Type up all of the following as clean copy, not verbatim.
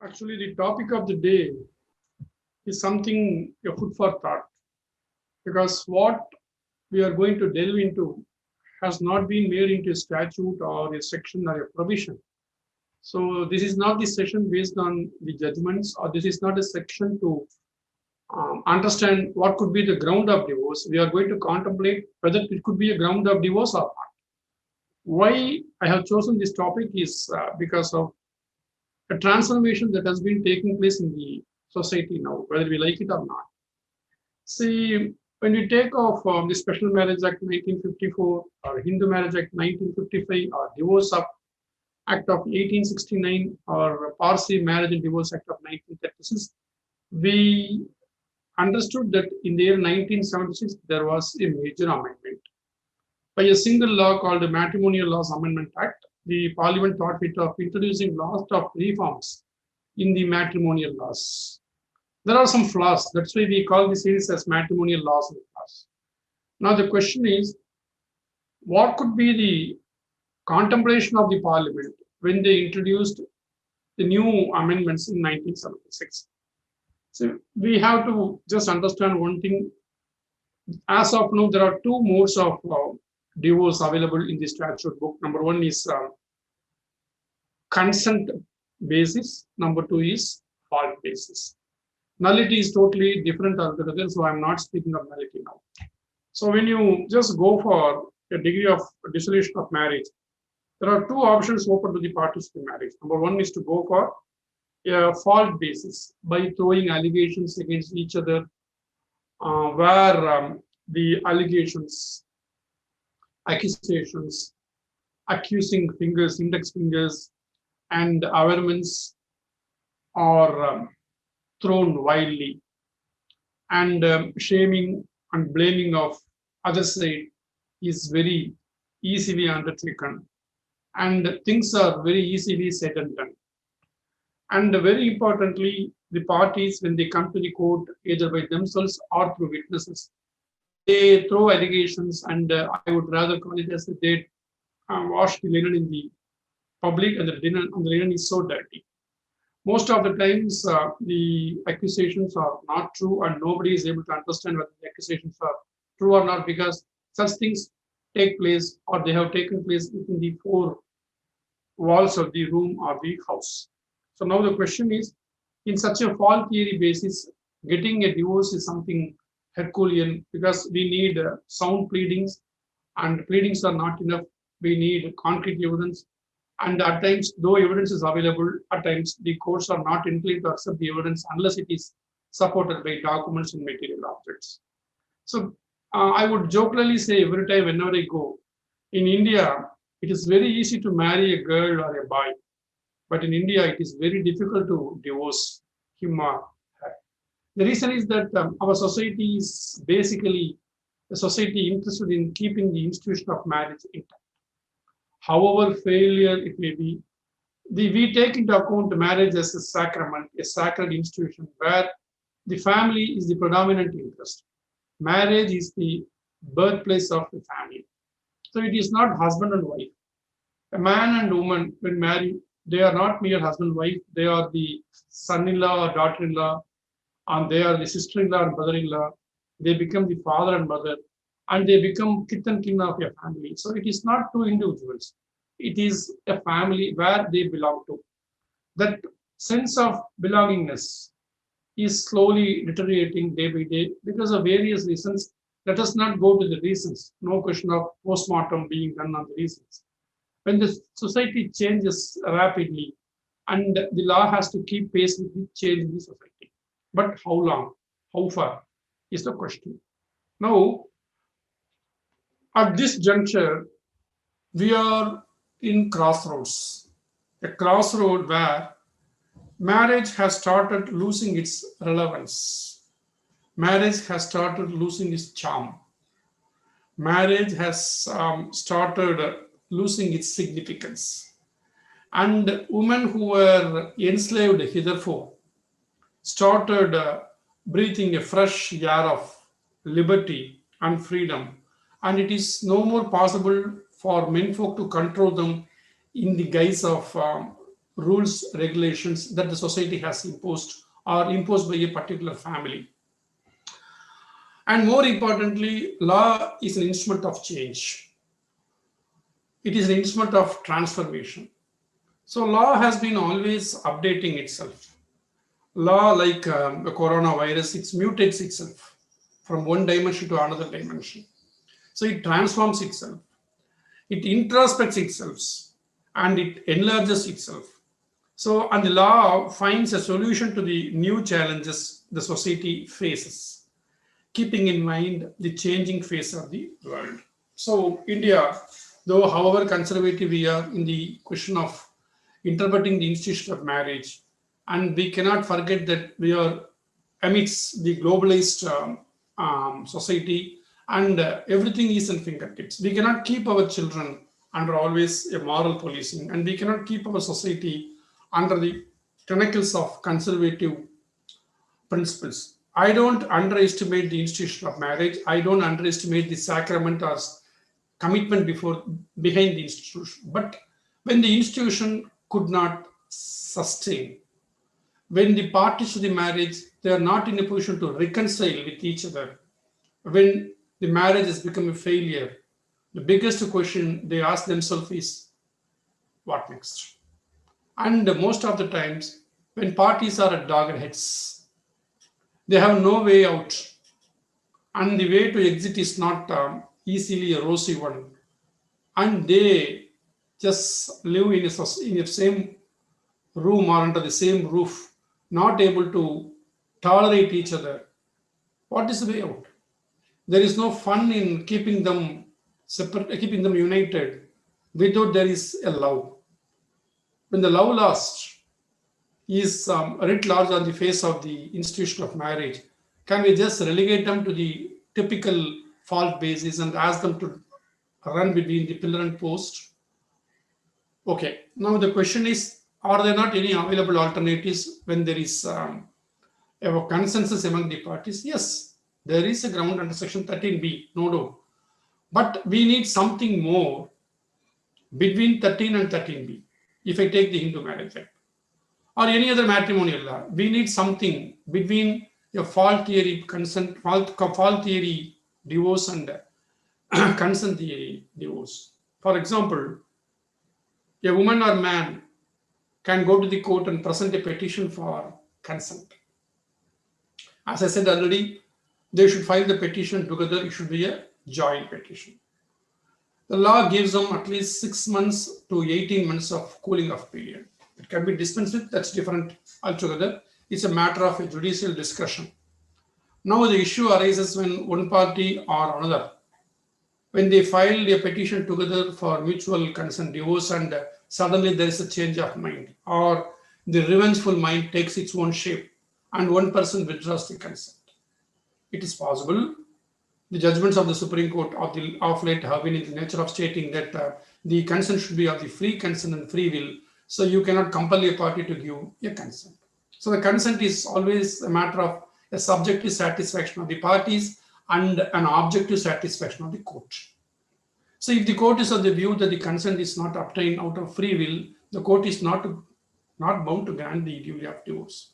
Actually, the topic of the day is something a food for thought because what we are going to delve into has not been made into a statute or a section or a provision. So, this is not the session based on the judgments, or this is not a section to understand what could be the ground of divorce. We are going to contemplate whether it could be a ground of divorce or not. Why I have chosen this topic is because of a transformation that has been taking place in the society now, whether we like it or not. See, when we take off the Special Marriage Act 1954 or Hindu Marriage Act 1955 or Divorce Act of 1869 or Parsi Marriage and Divorce Act of 1936, we understood that in the year 1976 there was a major amendment by a single law called the Matrimonial Laws Amendment Act. The Parliament thought fit of introducing lots of reforms in the matrimonial laws. There are some flaws. That's why we call the series as matrimonial laws and flaws. Now the question is, what could be the contemplation of the Parliament when they introduced the new amendments in 1976? So we have to just understand one thing. As of now, there are two modes of divorce available in the statute book. Number one is consent basis. Number two is fault basis. Nullity is totally different altogether, so I'm not speaking of nullity now. So when you just go for a degree of dissolution of marriage, there are two options open to the parties to marriage. Number one is to go for a fault basis by throwing allegations against each other, where the allegations, accusations, accusing fingers, index fingers, and averments are thrown wildly, and shaming and blaming of other side is very easily undertaken, and things are very easily said and done. And very importantly, the parties, when they come to the court, either by themselves or through witnesses, they throw allegations, and I would rather call it as they wash the linen in the public, and the linen is so dirty. Most of the times, the accusations are not true, and nobody is able to understand whether the accusations are true or not, because such things take place or they have taken place within the four walls of the room or the house. So now the question is, in such a fault theory basis, getting a divorce is something Herculean, because we need sound pleadings, and pleadings are not enough. We need concrete evidence. And at times, though evidence is available, at times the courts are not inclined to accept the evidence unless it is supported by documents and material objects. So I would jokingly say every time whenever I go, in India, it is very easy to marry a girl or a boy. But in India, it is very difficult to divorce him or her. The reason is that our society is basically a society interested in keeping the institution of marriage intact. However failure it may be, we take into account marriage as a sacrament, a sacred institution where the family is the predominant interest. Marriage is the birthplace of the family. So it is not husband and wife. A man and woman, when married, they are not mere husband and wife, they are the son-in-law or daughter-in-law, and they are the sister-in-law and brother-in-law. They become the father and mother, and they become kith and kin of your family. So it is not two individuals. It is a family where they belong to. That sense of belongingness is slowly deteriorating day by day because of various reasons. Let us not go to the reasons. No question of postmortem being done on the reasons. When the society changes rapidly, and the law has to keep pace with the change in the society. But how long? How far is the question. Now, at this juncture, we are in crossroads, a crossroad where marriage has started losing its relevance. Marriage has started losing its charm. Marriage has started losing its significance. And women who were enslaved hitherto started breathing a fresh air of liberty and freedom. And it is no more possible for menfolk to control them in the guise of rules, regulations that the society has imposed or imposed by a particular family. And more importantly, law is an instrument of change. It is an instrument of transformation. So law has been always updating itself. Law, like the coronavirus, it mutates itself from one dimension to another dimension. So it transforms itself, it introspects itself, and it enlarges itself. So, and the law finds a solution to the new challenges the society faces, keeping in mind the changing face of the world. So, India, though however conservative we are in the question of interpreting the institution of marriage, and we cannot forget that we are amidst the globalized society, and everything is in fingertips. We cannot keep our children under always a moral policing, and we cannot keep our society under the tentacles of conservative principles. I don't underestimate the institution of marriage. I don't underestimate the sacrament as commitment behind the institution. But when the institution could not sustain, when the parties to the marriage they are not in a position to reconcile with each other, when the marriage has become a failure, the biggest question they ask themselves is what next? And most of the times, when parties are at loggerheads, they have no way out, and the way to exit is not easily a rosy one, and they just live in the same room or under the same roof, not able to tolerate each other. What is the way out? There is no fun in keeping them separate, keeping them united without there is a love. When the love lost is writ large on the face of the institution of marriage, can we just relegate them to the typical fault basis and ask them to run between the pillar and post? Okay, now the question is, are there not any available alternatives when there is a consensus among the parties? Yes, there is a ground under section 13b, no doubt. But we need something more between 13 and 13b. If I take the Hindu Marriage Act or any other matrimonial law, we need something between a fault theory consent, fault theory divorce and consent theory divorce. For example, a woman or man can go to the court and present a petition for consent. As I said already, they should file the petition together. It should be a joint petition. The law gives them at least 6 months to 18 months of cooling off period. It can be dispensed with, that's different altogether. It's a matter of a judicial discretion. Now the issue arises when one party or another, when they file a petition together for mutual consent divorce and suddenly there is a change of mind or the revengeful mind takes its own shape and one person withdraws the consent. It is possible. The judgments of the Supreme Court of late have been in the nature of stating that the consent should be of the free consent and free will. So you cannot compel a party to give a consent. So the consent is always a matter of a subjective satisfaction of the parties and an objective satisfaction of the court. So if the court is of the view that the consent is not obtained out of free will, the court is not bound to grant the duty of divorce.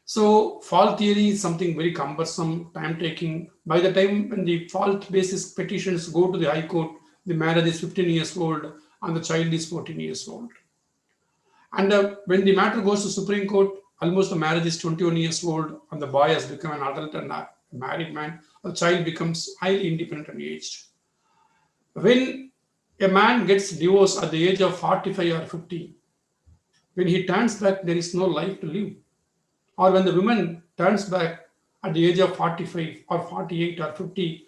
So fault theory is something very cumbersome, time-taking. By the time when the fault basis petitions go to the High Court, the marriage is 15 years old and the child is 14 years old. And when the matter goes to Supreme Court, almost the marriage is 21 years old and the boy has become an adult and a married man. The child becomes highly independent and aged. When a man gets divorced at the age of 45 or 50, when he turns back, there is no life to live. Or when the woman turns back at the age of 45 or 48 or 50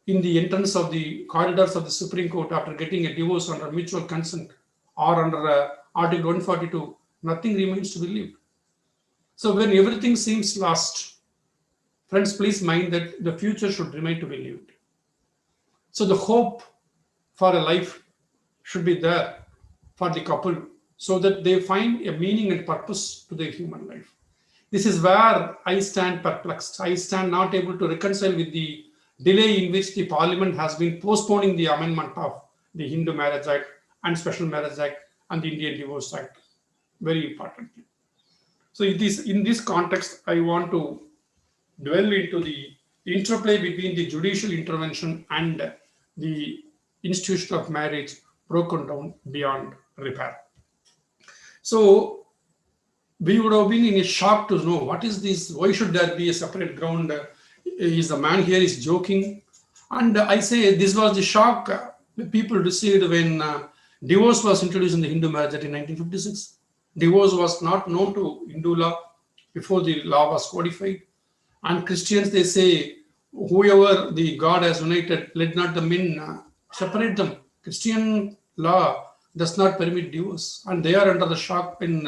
in the entrance of the corridors of the Supreme Court after getting a divorce under mutual consent or under Article 142, nothing remains to be lived. So when everything seems lost, friends, please mind that the future should remain to be lived. So the hope for a life should be there for the couple so that they find a meaning and purpose to their human life. This is where I stand perplexed. I stand not able to reconcile with the delay in which the Parliament has been postponing the amendment of the Hindu Marriage Act and Special Marriage Act and the Indian Divorce Act. very importantly. So it is in this context I want to dwell into the interplay between the judicial intervention and the institution of marriage broken down beyond repair. So we would have been in a shock to know what is this, why should there be a separate ground? Is the man here is joking? And I say this was the shock the people received when divorce was introduced in the Hindu marriage Act in 1956. Divorce was not known to Hindu law before the law was codified. And Christians, they say, whoever the God has united, let not the men separate them. Christian law does not permit divorce. And they are under the shock when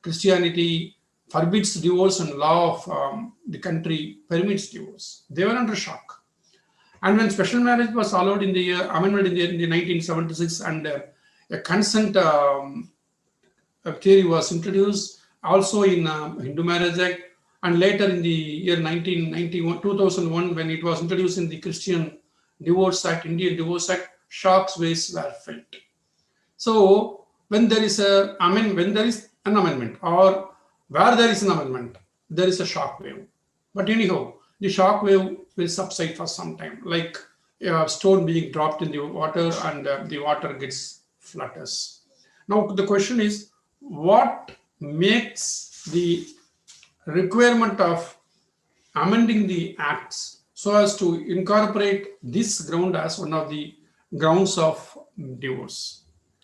Christianity forbids divorce and law of the country permits divorce. They were under shock. And when special marriage was allowed in the amendment in the 1976 and a consent theory was introduced also in Hindu Marriage Act, and later in the year 1991, 2001, when it was introduced in the Christian Divorce Act, Indian Divorce Act, shocks waves were felt. So when there is when there is an amendment or where there is an amendment, there is a shock wave. But anyhow, the shock wave will subside for some time, like a stone being dropped in the water and the water gets flutters. Now the question is, what makes the requirement of amending the acts so as to incorporate this ground as one of the grounds of divorce,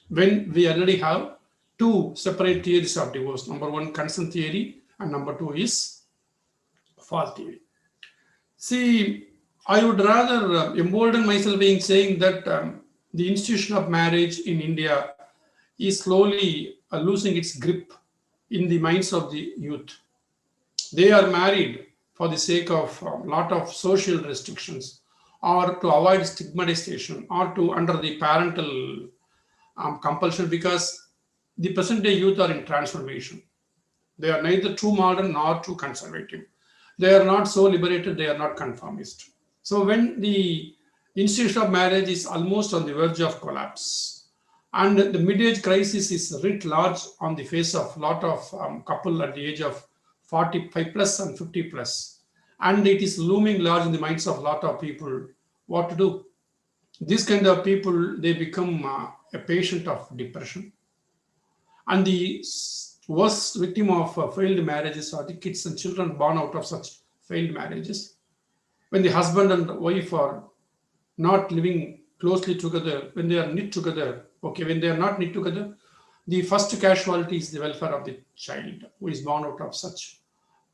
when we already have two separate theories of divorce? Number one, consent theory, and number two is fall theory. See, I would rather embolden myself in saying that the institution of marriage in India is slowly losing its grip in the minds of the youth. They are married for the sake of a lot of social restrictions, or to avoid stigmatization, or to under the parental compulsion, because the present day youth are in transformation. They are neither too modern nor too conservative. They are not so liberated, they are not conformist. So when the institution of marriage is almost on the verge of collapse, and the mid-age crisis is writ large on the face of a lot of couple at the age of 45 plus and 50 plus, and it is looming large in the minds of a lot of people, what to do? This kind of people, they become a patient of depression. And the worst victim of failed marriages are the kids and children born out of such failed marriages. When the husband and wife are not living closely together, when they are knit together, okay, when they are not knit together, the first casualty is the welfare of the child who is born out of such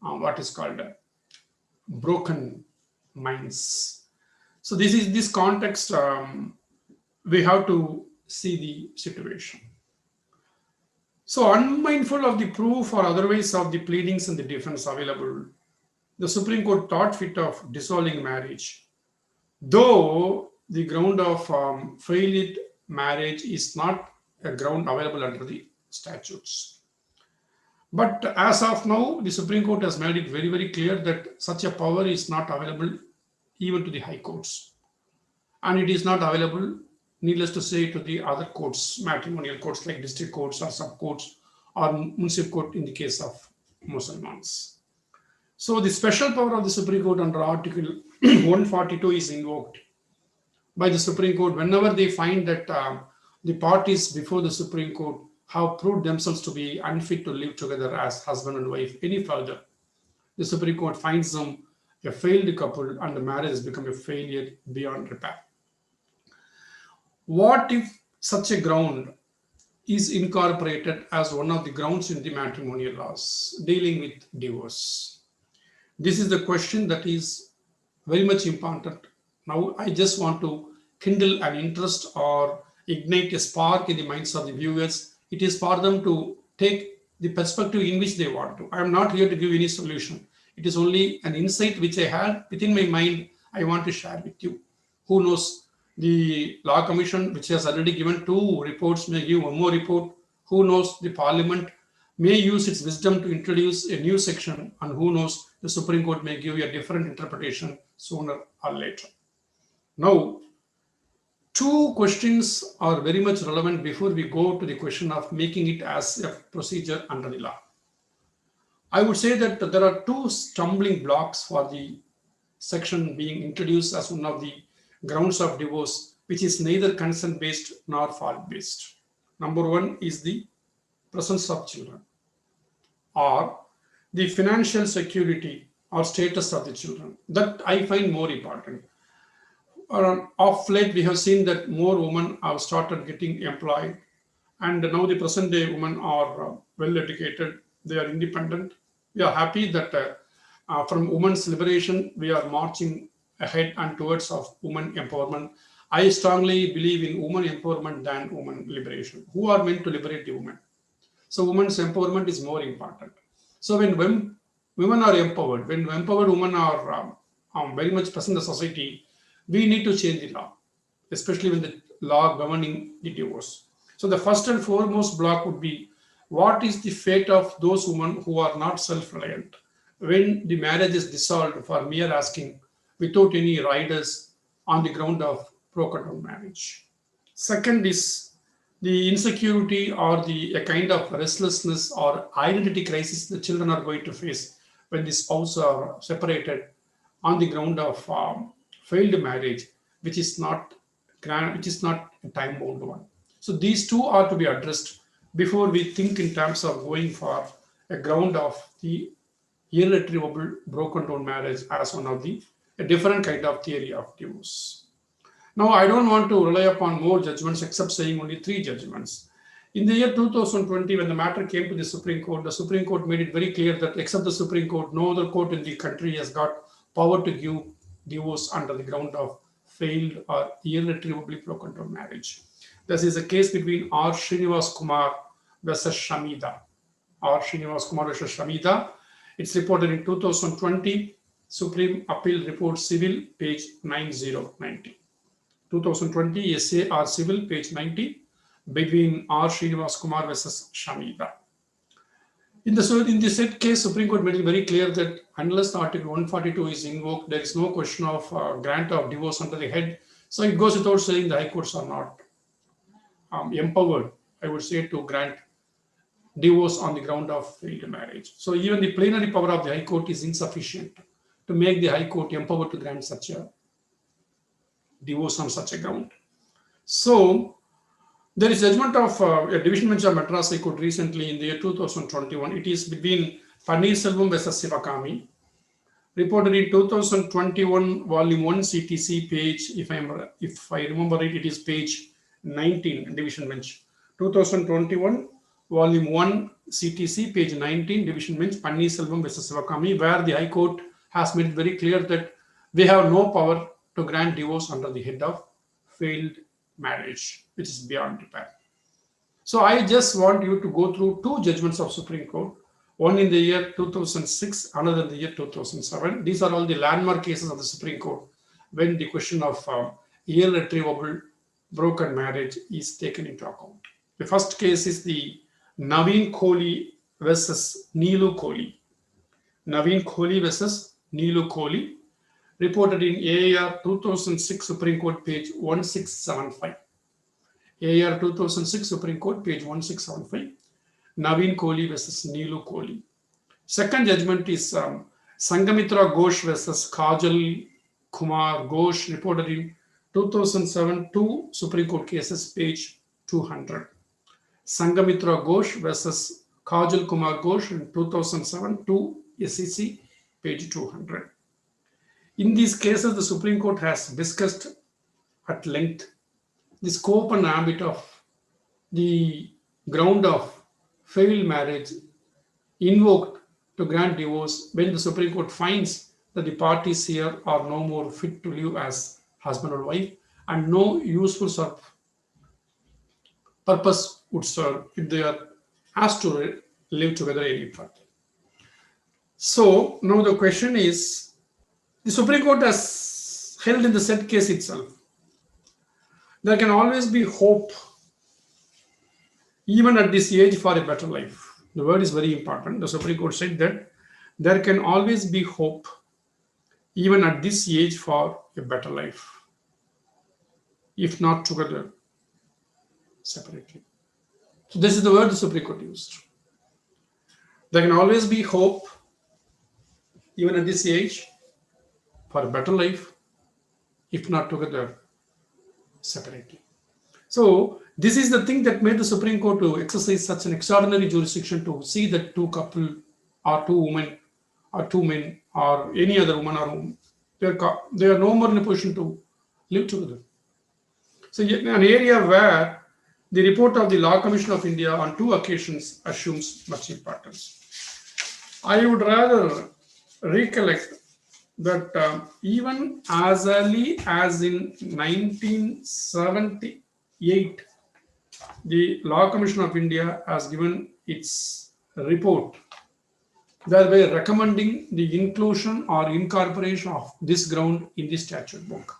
what is called broken minds. So this is this context we have to see the situation. So unmindful of the proof or otherwise of the pleadings and the defense available, the Supreme Court thought fit of dissolving marriage, though the ground of failed marriage is not a ground available under the statutes. But as of now, the Supreme Court has made it very, very clear that such a power is not available even to the high courts. And it is not available, needless to say, to the other courts, matrimonial courts like district courts or sub courts or municipal court in the case of Muslims. So the special power of the Supreme Court under Article 142 is invoked by the Supreme Court whenever they find that the parties before the Supreme Court have proved themselves to be unfit to live together as husband and wife any further. The Supreme Court finds them a failed couple and the marriage has become a failure beyond repair. What if such a ground is incorporated as one of the grounds in the matrimonial laws dealing with divorce? This is the question that is very much important. Now, I just want to kindle an interest or ignite a spark in the minds of the viewers. It is for them to take the perspective in which they want to. I am not here to give any solution. It is only an insight which I had within my mind. I want to share with you. Who knows? The Law Commission, which has already given 2 reports, may give one more report. Who knows? The Parliament may use its wisdom to introduce a new section, and who knows? The Supreme Court may give you a different interpretation sooner or later. Now, Two questions are very much relevant before we go to the question of making it as a procedure under the law. I would say that there are two stumbling blocks for the section being introduced as one of the grounds of divorce, which is neither consent based nor fault based. Number one is the presence of children, or the financial security or status of the children. That I find more important. Of late, we have seen that more women have started getting employed, and now the present day women are well educated, they are independent. We are happy that from women's liberation, we are marching ahead and towards of women empowerment. I strongly believe in women empowerment than women liberation. Who are meant to liberate the women? So women's empowerment is more important. So when women are empowered, when empowered women are very much present in the society, we need to change the law, especially when the law governing the divorce. So the first and foremost block would be, what is the fate of those women who are not self-reliant when the marriage is dissolved for mere asking without any riders on the ground of broken down marriage. Second is the insecurity or the a kind of restlessness or identity crisis the children are going to face when the spouse are separated on the ground of failed marriage, which is not which is not a time bound one. So these two are to be addressed before we think in terms of going for a ground of the irretrievable broken down marriage as one of the a different kind of theory of divorce. Now, I don't want to rely upon more judgments except saying only three judgments. In the year 2020, when the matter came to the Supreme Court made it very clear that except the Supreme Court, no other court in the country has got power to give divorce under the ground of failed or irretrievably broken down marriage. This is a case between R. Srinivas Kumar versus Shamida. R. Srinivas Kumar versus Shamida. It's reported in 2020, Supreme Appeal Report Civil, page 9090. 2020 SAR Civil, page 90, between R. Srinivas Kumar versus Shamida. In the said case, Supreme Court made it very clear that unless Article 142 is invoked, there is no question of grant of divorce under the head. So it goes without saying the high courts are not empowered, I would say, to grant divorce on the ground of failed marriage. So even the plenary power of the High Court is insufficient to make the High Court empowered to grant such a divorce on such a ground. So there is judgment of a division bench of Madras High Court recently in the year 2021. It is between Paneerselvam versus Sivakami, reported in 2021, volume 1 CTC, page, if I remember right, it is page 19, division bench. 2021, volume 1 CTC, page 19, division bench, Paneerselvam versus Sivakami, where the High Court has made it very clear that they have no power to grant divorce under the head of failed marriage, which is beyond repair. So I just want you to go through two judgments of Supreme Court, one in the year 2006, another in the year 2007. These are all the landmark cases of the Supreme Court when the question of irretrievable broken marriage is taken into account. The first case is the Naveen Kohli versus Neelu Kohli. Naveen Kohli versus Neelu Kohli, reported in AAR 2006 Supreme Court, page 1675. AAR 2006 Supreme Court, page 1675. Naveen Kohli versus Neelu Kohli. Second judgment is Sangamitra Ghosh versus Kajal Kumar Ghosh, reported in 2007, two Supreme Court cases, page 200. Sangamitra Ghosh versus Kajal Kumar Ghosh in 2007, two SEC, page 200. In these cases, the Supreme Court has discussed at length the scope and ambit of the ground of failed marriage invoked to grant divorce when the Supreme Court finds that the parties here are no more fit to live as husband or wife and no useful purpose would serve if they are asked to live together any further. So now the question is, the Supreme Court has held in the said case itself, there can always be hope even at this age for a better life. The word is very important. The Supreme Court said that there can always be hope even at this age for a better life. if not together, separately. So this is the word the Supreme Court used. There can always be hope, even at this age, for a better life, if not together, separately. So this is the thing that made the Supreme Court to exercise such an extraordinary jurisdiction to see that two couple or two women or two men or any other woman or woman, they are no more in a position to live together. So an area where the report of the Law Commission of India on 2 occasions assumes much importance. I would rather recollect that even as early as in 1978, the Law Commission of India has given its report, thereby recommending the inclusion or incorporation of this ground in the statute book.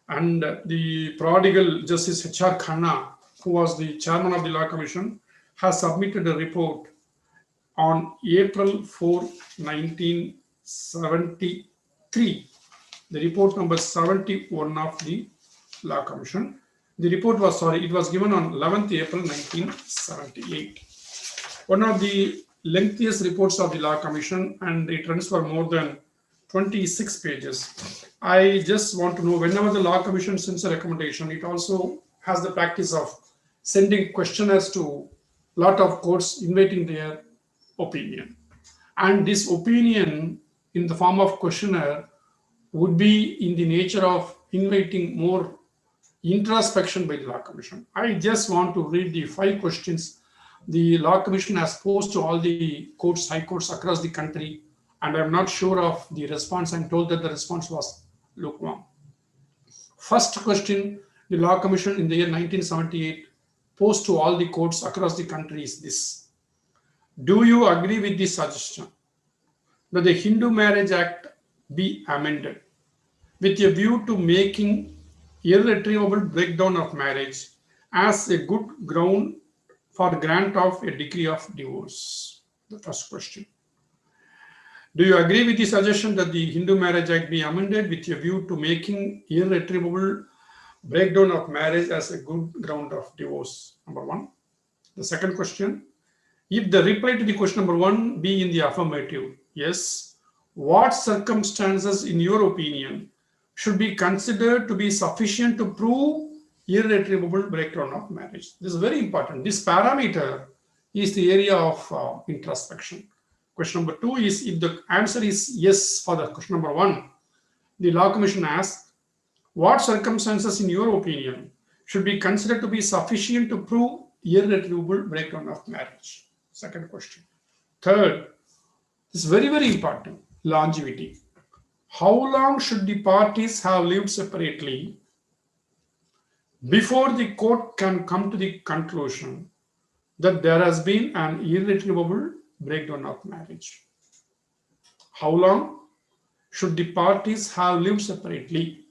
And the prodigal Justice H.R. Khanna, who was the chairman of the Law Commission, has submitted a report on April 4, 1973, the report number 71 of the Law Commission. The report was, it was given on 11th April 1978. One of the lengthiest reports of the Law Commission, and it runs for more than 26 pages. I just want to know, whenever the Law Commission sends a recommendation, it also has the practice of sending questionnaires to a lot of courts inviting their opinion. And this opinion in the form of questionnaire would be in the nature of inviting more introspection by the Law Commission. I just want to read the 5 questions the Law Commission has posed to all the courts, high courts across the country, and I'm not sure of the response. I'm told that the response was lukewarm. First question the Law Commission in the year 1978 posed to all the courts across the country is this: do you agree with the suggestion that the Hindu Marriage Act be amended with a view to making irretrievable breakdown of marriage as a good ground for grant of a decree of divorce? The first question. Do you agree with the suggestion that the Hindu Marriage Act be amended with a view to making irretrievable breakdown of marriage as a good ground of divorce? Number 1. The second question. If the reply to the question number 1 be in the affirmative, yes, what circumstances, in your opinion, should be considered to be sufficient to prove irretrievable breakdown of marriage? This is very important. This parameter is the area of introspection. Question number 2 is, if the answer is yes for the question number 1, the Law Commission asks, what circumstances, in your opinion, should be considered to be sufficient to prove irretrievable breakdown of marriage? Second question. Third, this is very, very important, longevity. How long should the parties have lived separately before the court can come to the conclusion that there has been an irretrievable breakdown of marriage? How long should the parties have lived separately?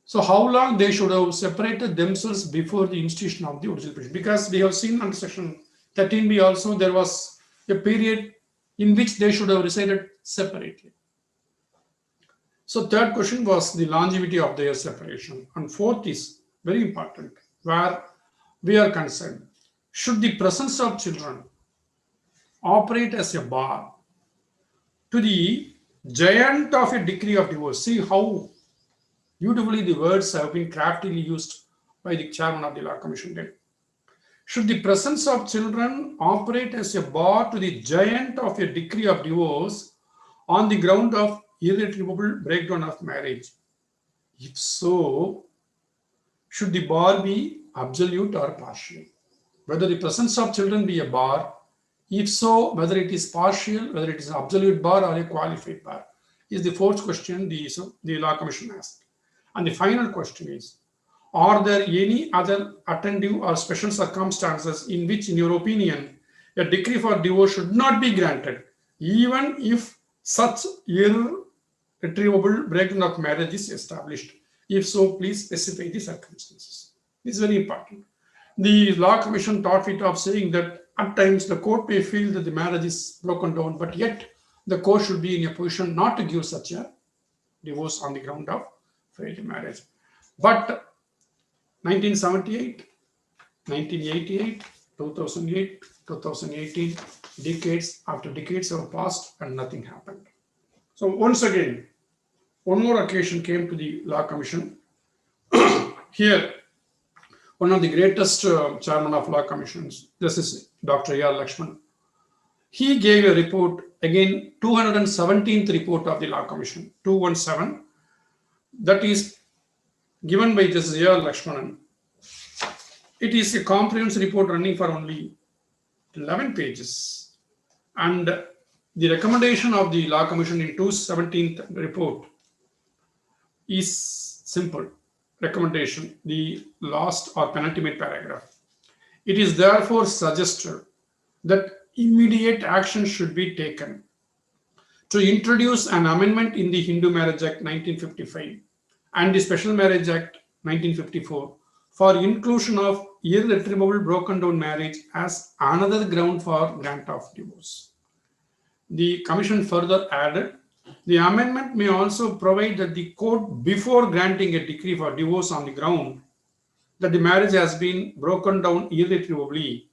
So how long they should have separated themselves before the institution of the original petition? Because we have seen under section 13b also, there was a period in which they should have resided separately. So third question was the longevity of their separation. And fourth is very important, where we are concerned. Should the presence of children operate as a bar to the giant of a decree of divorce? See how beautifully the words have been craftily used by the chairman of the Law Commission then. Should the presence of children operate as a bar to the giant of a decree of divorce on the ground of irretrievable breakdown of marriage? If so, should the bar be absolute or partial? Whether the presence of children be a bar, if so, whether it is partial, whether it is an absolute bar or a qualified bar, is the fourth question the Law Commission asked. And the final question is, are there any other attentive or special circumstances in which, in your opinion, a decree for divorce should not be granted, even if such irretrievable breakdown of marriage is established? If so, please specify the circumstances. This is very important. The Law Commission thought fit of saying that at times the court may feel that the marriage is broken down, but yet the court should be in a position not to give such a divorce on the ground of failed marriage. But 1978, 1988, 2008, 2018, decades after decades have passed and nothing happened. So once again, one more occasion came to the Law Commission. Here, one of the greatest chairman of Law Commissions, this is Dr. A.R. Lakshman. He gave a report, again, 217th report of the Law Commission, 217, that is given by this A.R. Lakshmanan. It is a comprehensive report running for only 11 pages. And the recommendation of the Law Commission in 217th report is simple. Recommendation, the last or penultimate paragraph. It is therefore suggested that immediate action should be taken to introduce an amendment in the Hindu Marriage Act 1955 and the Special Marriage Act 1954 for inclusion of irretrievable broken down marriage as another ground for grant of divorce. The Commission further added, the amendment may also provide that the court, before granting a decree for divorce on the ground that the marriage has been broken down irretrievably,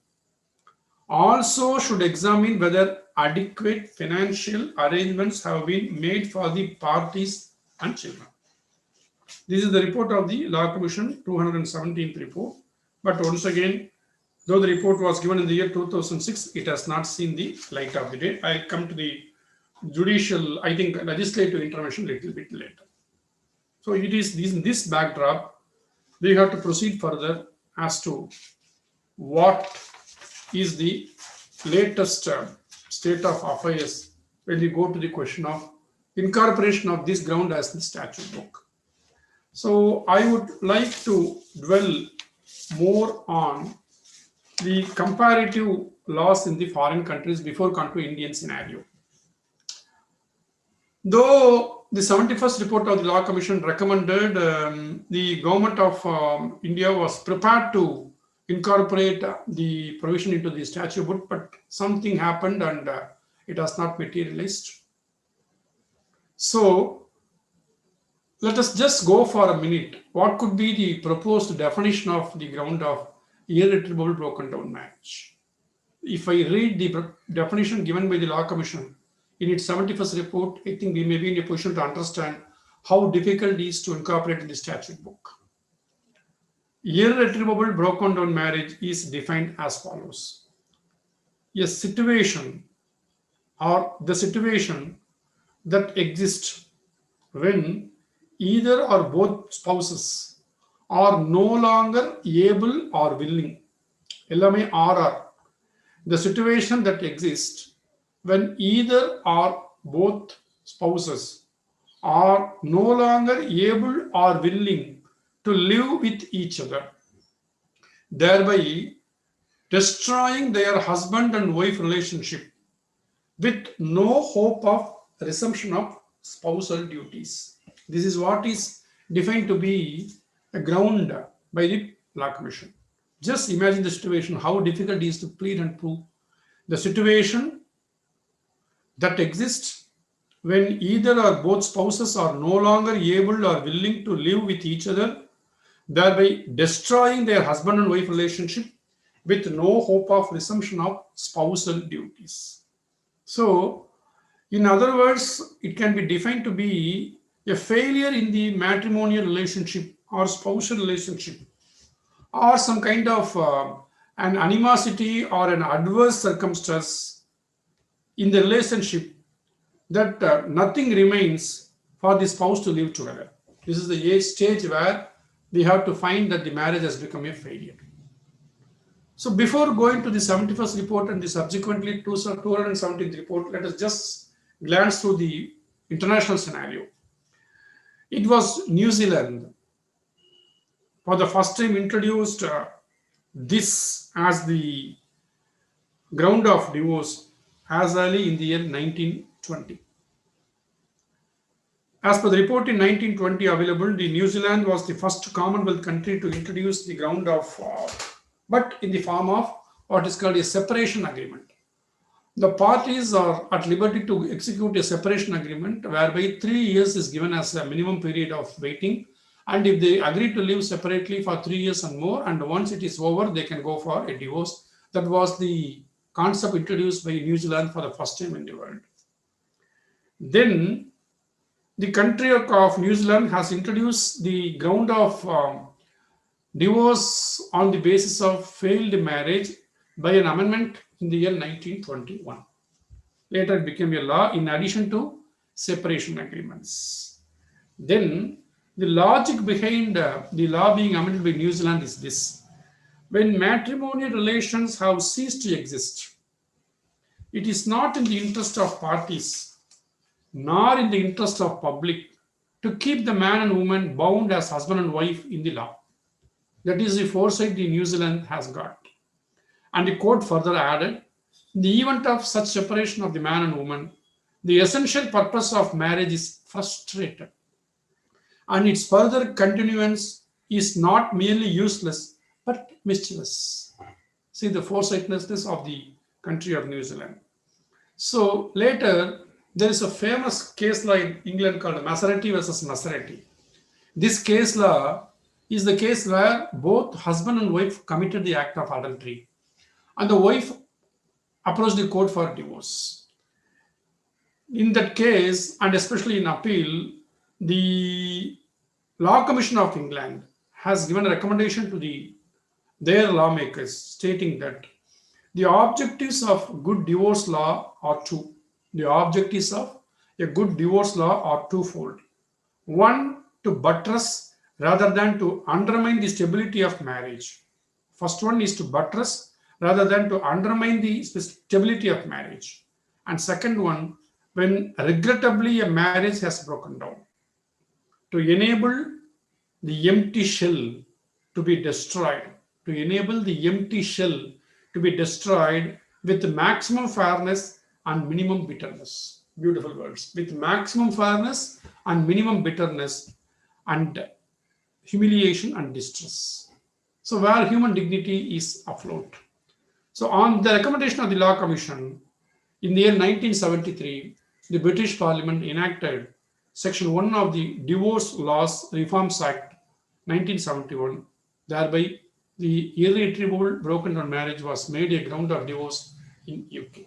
also should examine whether adequate financial arrangements have been made for the parties and children. This is the report of the Law Commission, 217th report. But once again, though the report was given in the year 2006, it has not seen the light of the day. I come to the judicial, I think, legislative intervention a little bit later. So it is in this backdrop, we have to proceed further as to what is the latest state of affairs when we go to the question of incorporation of this ground as the statute book. So I would like to dwell more on the comparative laws in the foreign countries before coming to Indian scenario. Though the 71st report of the Law Commission recommended, the government of India was prepared to incorporate the provision into the statute book, but something happened and it has not materialized. So let us just go for a minute. What could be the proposed definition of the ground of irretrievable broken down marriage? If I read the definition given by the Law Commission in its 71st report, I think we may be in a position to understand how difficult it is to incorporate in the statute book. Irretrievable broken down marriage is defined as follows. A situation or the situation that exists when either or both spouses are no longer able or willing. LMA RR. The situation that exists when either or both spouses are no longer able or willing to live with each other, thereby destroying their husband and wife relationship with no hope of resumption of spousal duties. This is what is defined to be a ground by the Law Commission. Just imagine the situation, how difficult it is to plead and prove. The situation that exists when either or both spouses are no longer able or willing to live with each other, thereby destroying their husband and wife relationship with no hope of resumption of spousal duties. So, in other words, it can be defined to be a failure in the matrimonial relationship or spousal relationship, or some kind of an animosity or an adverse circumstance in the relationship that nothing remains for the spouse to live together. This is the stage where we have to find that the marriage has become a failure. So before going to the 71st report and the subsequently 217th report, let us just glance through the international scenario. It was New Zealand for the first time introduced this as the ground of divorce as early in the year 1920. As per the report in 1920 available, the New Zealand was the first Commonwealth country to introduce the ground of, but in the form of what is called a separation agreement. The parties are at liberty to execute a separation agreement whereby 3 years is given as a minimum period of waiting And if they agree to live separately for 3 years and more, and once it is over, they can go for a divorce. That was the concept introduced by New Zealand for the first time in the world. Then the country of New Zealand has introduced the ground of divorce on the basis of failed marriage by an amendment in the year 1921. Later, it became a law in addition to separation agreements. Then, the logic behind the law being amended by New Zealand is this: when matrimonial relations have ceased to exist, it is not in the interest of parties nor in the interest of public to keep the man and woman bound as husband and wife in the law. That is the foresight the New Zealand has got. And the court further added, in the event of such separation of the man and woman, the essential purpose of marriage is frustrated, and its further continuance is not merely useless but mischievous. See the foresightedness of the country of New Zealand. So later, there is a famous case law in England called Maserati versus Maserati. This case law is the case where both husband and wife committed the act of adultery, and the wife approached the court for divorce. In that case, and especially in appeal, the Law Commission of England has given a recommendation to their lawmakers stating that the objectives of good divorce law are two. The objectives of a good divorce law are twofold. One, to buttress rather than to undermine the stability of marriage. First one is to buttress rather than to undermine the stability of marriage. And second one, when regrettably a marriage has broken down, to enable the empty shell to be destroyed, to enable the empty shell to be destroyed with maximum fairness and minimum bitterness. Beautiful words. With maximum fairness and minimum bitterness and humiliation and distress. So, where human dignity is afloat. So, on the recommendation of the Law Commission, in the year 1973, the British Parliament enacted Section 1 of the Divorce Laws Reforms Act 1971. Thereby, the irretrievable broken down marriage was made a ground of divorce in UK.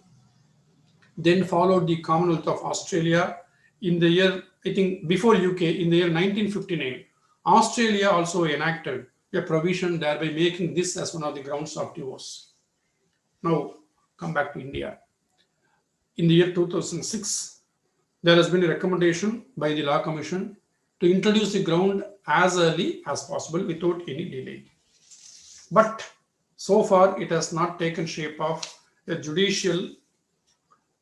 Then followed the Commonwealth of Australia in the year, I think before UK, in the year 1959. Australia also enacted a provision thereby making this as one of the grounds of divorce. Now, come back to India. In the year 2006, there has been a recommendation by the Law Commission to introduce the ground as early as possible without any delay. But so far, it has not taken shape of a judicial,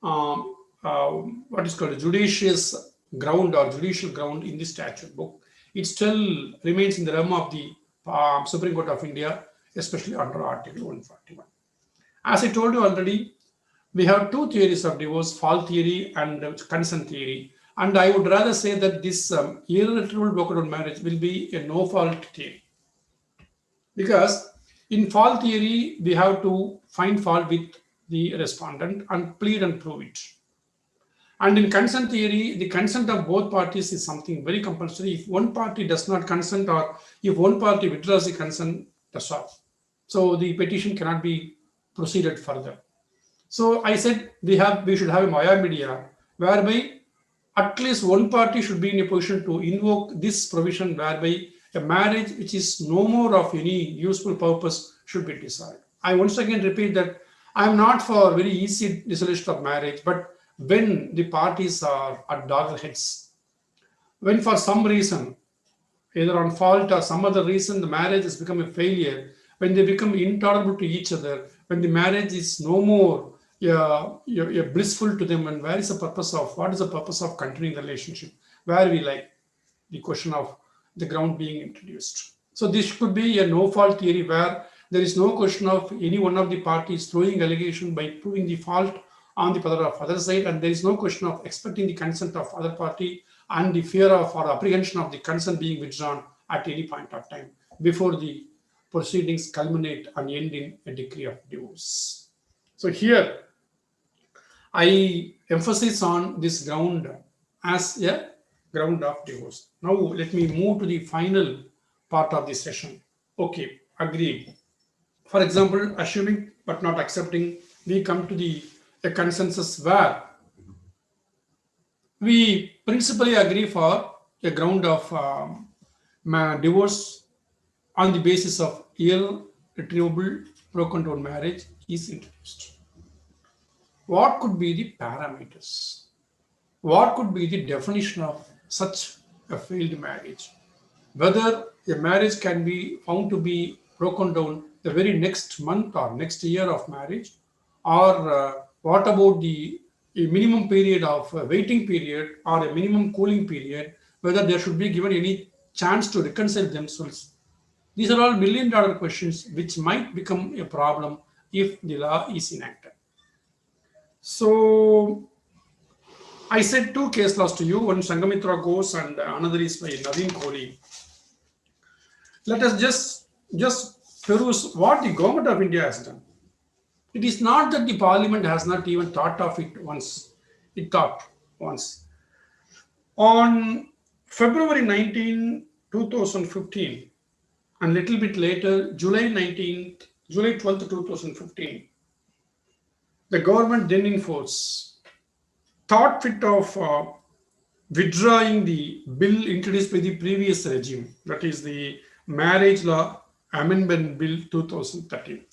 what is called a judicious ground or judicial ground in the statute book. It still remains in the realm of the Supreme Court of India, especially under Article 141. As I told you already, we have two theories of divorce, fault theory and consent theory. And I would rather say that this irretrievable broken down marriage will be a no-fault theory. Because in fault theory, we have to find fault with the respondent and plead and prove it. And in consent theory, the consent of both parties is something very compulsory. If one party does not consent or if one party withdraws the consent, that's all. So the petition cannot be proceeded further. So I said we should have a Maya media whereby at least one party should be in a position to invoke this provision whereby a marriage which is no more of any useful purpose should be dissolved. I once again repeat that I am not for very easy dissolution of marriage, but when the parties are at loggerheads, when for some reason, either on fault or some other reason, the marriage has become a failure, when they become intolerable to each other, when the marriage is no more blissful to them, and what is the purpose of continuing the relationship? Where we like the question of the ground being introduced. So this could be a no-fault theory where there is no question of any one of the parties throwing allegation by proving the fault on the other side, and there is no question of expecting the consent of other party and the fear of or apprehension of the consent being withdrawn at any point of time before the proceedings culminate and end in a decree of divorce. So here, I emphasize on this ground as a ground of divorce. Now let me move to the final part of the session. Okay, agree. For example, assuming but not accepting, we come to the a consensus where we principally agree for a ground of divorce on the basis of irretrievable broken down marriage is introduced. What could be the parameters? What could be the definition of such a failed marriage? Whether a marriage can be found to be broken down the very next month or next year of marriage, or what about the a minimum period of waiting period or a minimum cooling period, whether there should be given any chance to reconcile themselves. These are all million dollar questions which might become a problem if the law is enacted. So I said two case laws to you, one Sangamitra Ghosh and another is by Naveen Kohli. Let us just peruse what the government of India has done. It is not that the parliament has not even thought of it once. It thought once. On February 19, 2015, and little bit later, July 12th, 2015, the government then in force thought fit of withdrawing the bill introduced by the previous regime, that is the Marriage Law Amendment Bill 2013.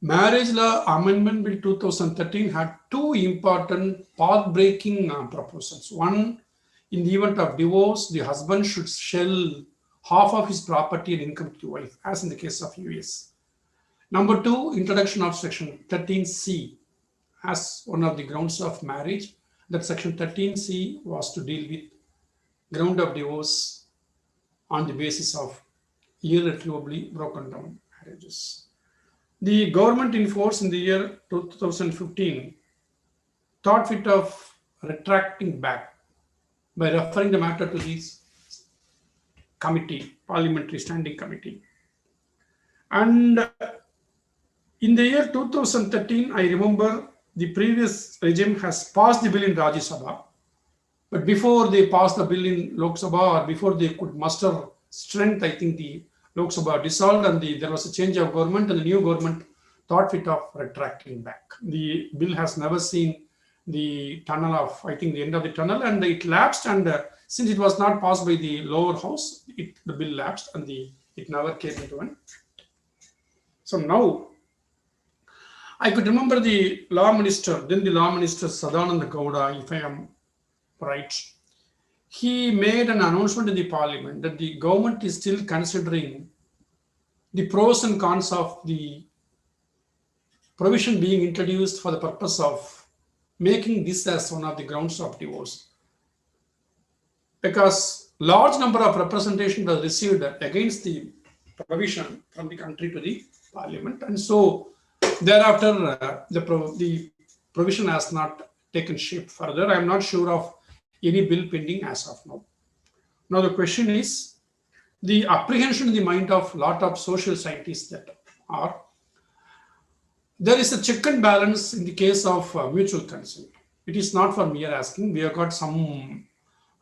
Marriage Law Amendment Bill 2013 had two important path-breaking proposals. One, in the event of divorce, the husband should sell half of his property and income to the wife, as in the case of US. Number two, introduction of Section 13C as one of the grounds of marriage. That Section 13C was to deal with ground of divorce on the basis of irretrievably broken down marriages. The government in force in the year 2015 thought fit of retracting back by referring the matter to this committee, parliamentary standing committee. And in the year 2013, I remember the previous regime has passed the bill in Rajya Sabha, but before they passed the bill in Lok Sabha or before they could muster strength, I think the Lok Sabha dissolved and there was a change of government and the new government thought fit of retracting back. The bill has never seen the tunnel of, I think, the end of the tunnel, and it lapsed, and since it was not passed by the lower house, the bill lapsed and it never came into one. So now, I could remember the law minister, then the law minister Sadananda Gowda, if I am right, he made an announcement in the parliament that the government is still considering the pros and cons of the provision being introduced for the purpose of making this as one of the grounds of divorce. Because large number of representation was received against the provision from the country to the parliament, and so thereafter the provision has not taken shape further. I am not sure of any bill pending as of now. Now the question is the apprehension in the mind of lot of social scientists that are there is a check and balance in the case of mutual consent. It is not for mere asking. We have got some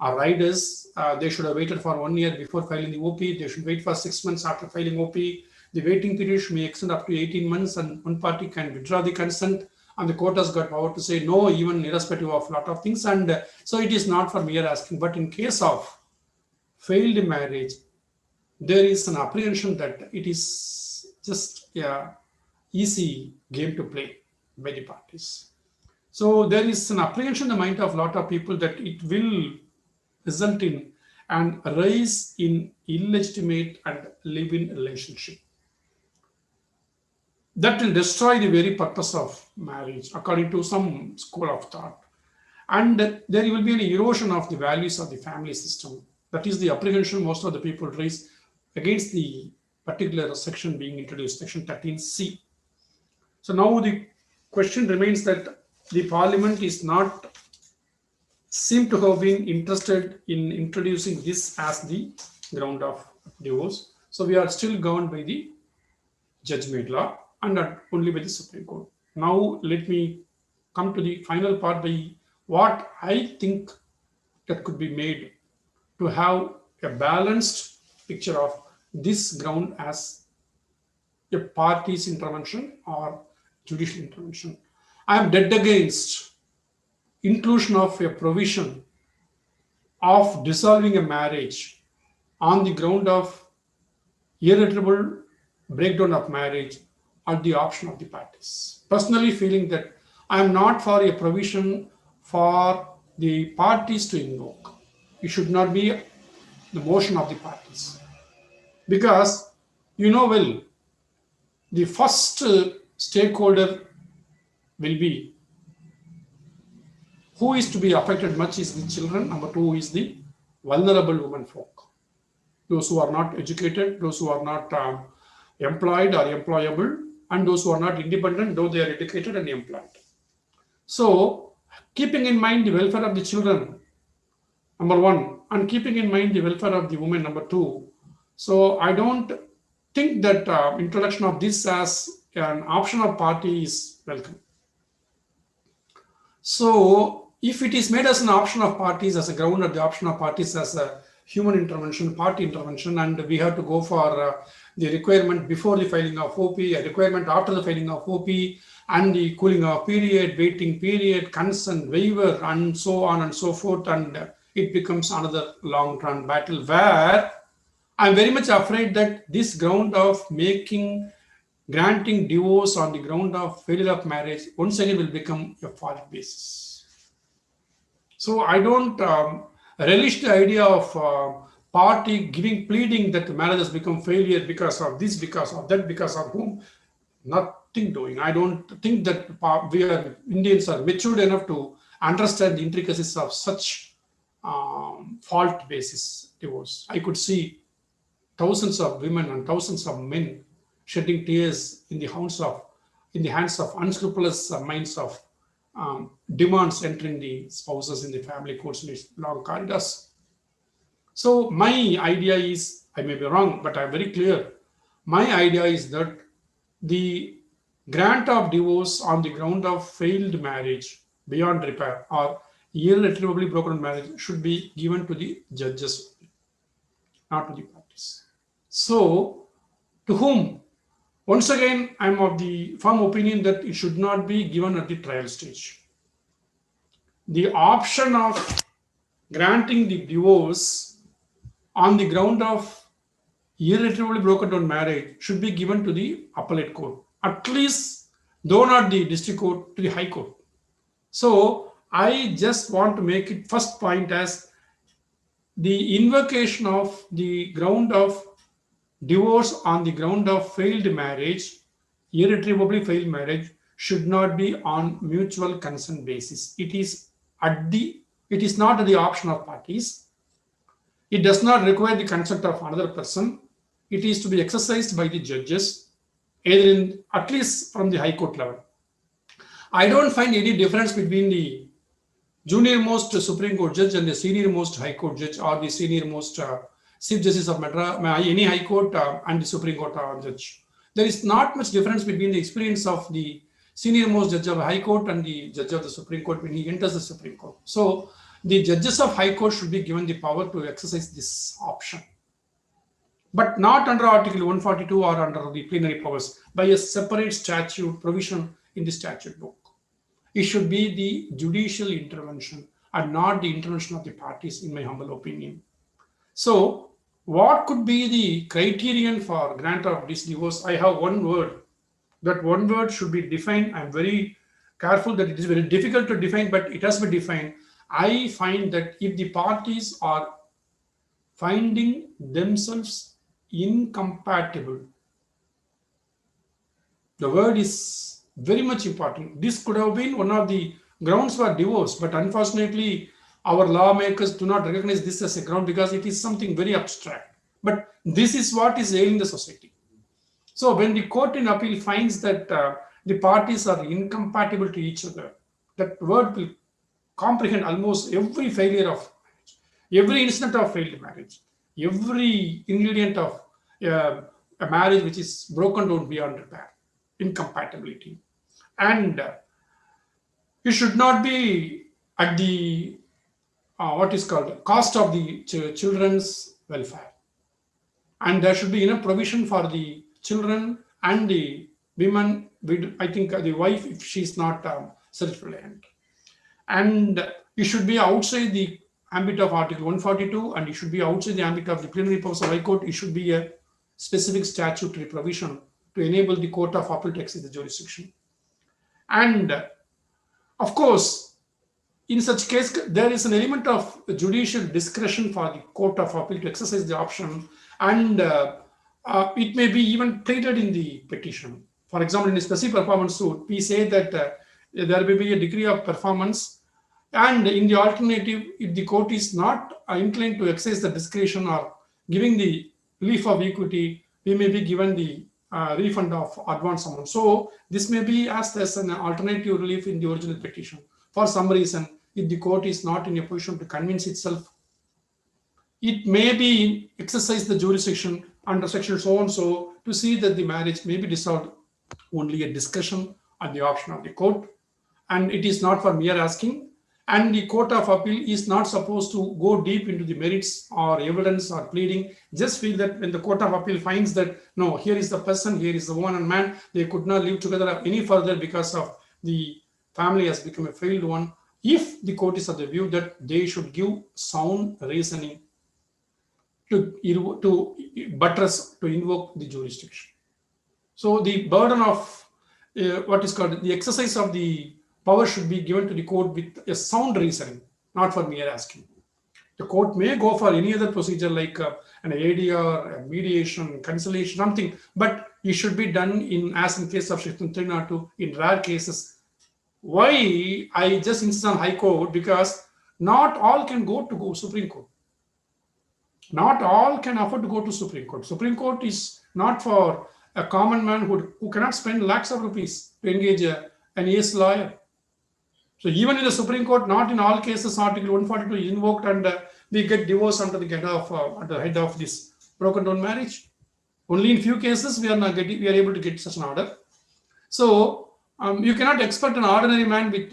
riders. They should have waited for 1 year before filing the OP. They should wait for 6 months after filing OP. The waiting period may extend up to 18 months, and one party can withdraw the consent, and the court has got power to say no, even irrespective of a lot of things. And so it is not for mere asking. But in case of failed marriage, there is an apprehension that it is just easy game to play by the parties. So there is an apprehension in the mind of a lot of people that it will result in and rise in illegitimate and live-in relationship. That will destroy the very purpose of marriage, according to some school of thought. And there will be an erosion of the values of the family system. That is the apprehension most of the people raise against the particular section being introduced, Section 13C. So now the question remains that the parliament is not seem to have been interested in introducing this as the ground of divorce. So we are still governed by the judge-made law and not only by the Supreme Court. Now let me come to the final part by what I think that could be made to have a balanced picture of this ground as a party's intervention or judicial intervention. I am dead against inclusion of a provision of dissolving a marriage on the ground of irretrievable breakdown of marriage at the option of the parties. Personally, feeling that I am not for a provision for the parties to invoke. It should not be the motion of the parties. Because you know well, the first stakeholder will be who is to be affected much is the children. Number two is the vulnerable women folk. Those who are not educated, those who are not employed or employable, and those who are not independent, though they are educated and employed. So, keeping in mind the welfare of the children, number one, and keeping in mind the welfare of the women, number two. So, I don't think that introduction of this as an option of party is welcome. So, if it is made as an option of parties, as a ground of the option of parties as a human intervention, party intervention, and we have to go for the requirement before the filing of OP, a requirement after the filing of OP, and the cooling off period, waiting period, consent, waiver, and so on and so forth, and it becomes another long-term battle where I'm very much afraid that this ground of granting divorce on the ground of failure of marriage once again will become a false basis. So I don't relish the idea of party pleading that the marriage has become failure because of this, because of that, because of whom. Nothing doing. I don't think that Indians are matured enough to understand the intricacies of such fault basis divorce. I could see thousands of women and thousands of men shedding tears in the hands of unscrupulous minds of demands entering the spouses in the family courts in its long corridors. So my idea is, I may be wrong, but I'm very clear. My idea is that the grant of divorce on the ground of failed marriage beyond repair or irretrievably broken marriage should be given to the judges, not to the parties. So, to whom? Once again, I'm of the firm opinion that it should not be given at the trial stage. The option of granting the divorce on the ground of irretrievably broken down marriage should be given to the appellate court, at least, though not the district court, to the high court. So I just want to make it first point as the invocation of the ground of divorce on the ground of failed marriage, irretrievably failed marriage, should not be on mutual consent basis. It is not at the option of parties. It does not require the consent of another person. It is to be exercised by the judges, either at least from the high court level. I don't find any difference between the junior most Supreme Court judge and the senior most High Court judge, or the senior most Chief Justice of any High Court and the Supreme Court judge. There is not much difference between the experience of the senior most judge of the High Court and the judge of the Supreme Court when he enters the Supreme Court. So the judges of High Court should be given the power to exercise this option, but not under Article 142 or under the plenary powers by a separate statute provision in the statute book. It should be the judicial intervention and not the intervention of the parties, in my humble opinion. So, what could be the criterion for grant of this divorce? I have one word. That one word should be defined. I'm very careful that it is very difficult to define, but it has to be defined. I find that if the parties are finding themselves incompatible, the word is very much important. This could have been one of the grounds for divorce, but unfortunately, our lawmakers do not recognize this as a ground because it is something very abstract. But this is what is ailing the society. So when the court in appeal finds that the parties are incompatible to each other, that word will comprehend almost every failure of marriage, every incident of failed marriage, every ingredient of a marriage which is broken down beyond repair, incompatibility. And it should not be at the what is called cost of the children's welfare, and there should be enough provision for the children and the women. I think the wife, if she's not self-reliant, and it should be outside the ambit of Article 142, and it should be outside the ambit of the plenary powers of High Court. It should be a specific statutory provision to enable the Court of Appeal to exercise the jurisdiction. And of course, in such case, there is an element of judicial discretion for the Court of Appeal to exercise the option, and it may be even pleaded in the petition. For example, in a specific performance suit, we say that there may be a degree of performance, and in the alternative, if the court is not inclined to exercise the discretion or giving the relief of equity, we may be given the refund of advance amount. So this may be asked as an alternative relief in the original petition. For some reason, if the court is not in a position to convince itself, it may be exercise the jurisdiction under section so and so to see that the marriage may be dissolved. Only a discussion at the option of the court, and it is not for mere asking. And the Court of Appeal is not supposed to go deep into the merits or evidence or pleading. Just feel that when the Court of Appeal finds that no, here is the person, here is the woman and man, they could not live together any further because of the family has become a failed one. If the court is of the view that they should give sound reasoning to buttress, to invoke the jurisdiction. So the burden of what is called the exercise of the power should be given to the court with a sound reasoning, not for mere asking. The court may go for any other procedure like an ADR, a mediation, conciliation, something, but it should be done as in case of Section 302 in rare cases. Why I just insist on High Court? Because not all can go to Supreme Court. Not all can afford to go to Supreme Court. Supreme Court is not for a common man who cannot spend lakhs of rupees to engage an AS lawyer. So even in the Supreme Court, not in all cases Article 142 is invoked and we get divorced under the head of this broken down marriage. Only in few cases we are able to get such an order. So you cannot expect an ordinary man with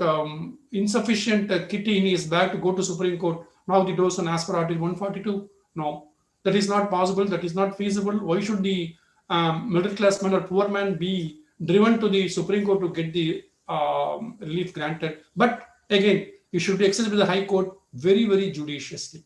insufficient kitty in his bag to go to Supreme Court. Now the doors and ask for Article 142. No, that is not possible. That is not feasible. Why should the middle class man or poor man be driven to the Supreme Court to get the relief granted? But again, it should be accessed by the High Court very, very judiciously.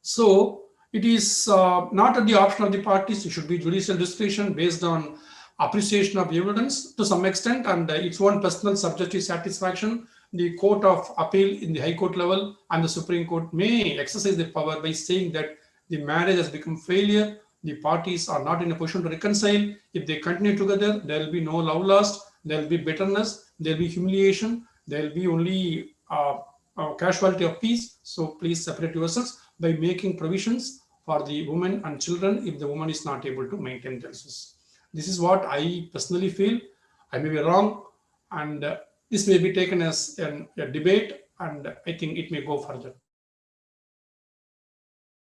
So it is not at the option of the parties. It should be judicial discretion based on appreciation of evidence to some extent and its own personal subjective satisfaction. The Court of Appeal in the High Court level and the Supreme Court may exercise their power by saying that the marriage has become failure. The parties are not in a position to reconcile. If they continue together, there will be no love lost. There will be bitterness. There will be humiliation. There will be only casualty of peace. So please separate yourselves by making provisions for the women and children if the woman is not able to maintain themselves. This is what I personally feel. I may be wrong, and this may be taken as a debate, and I think it may go further.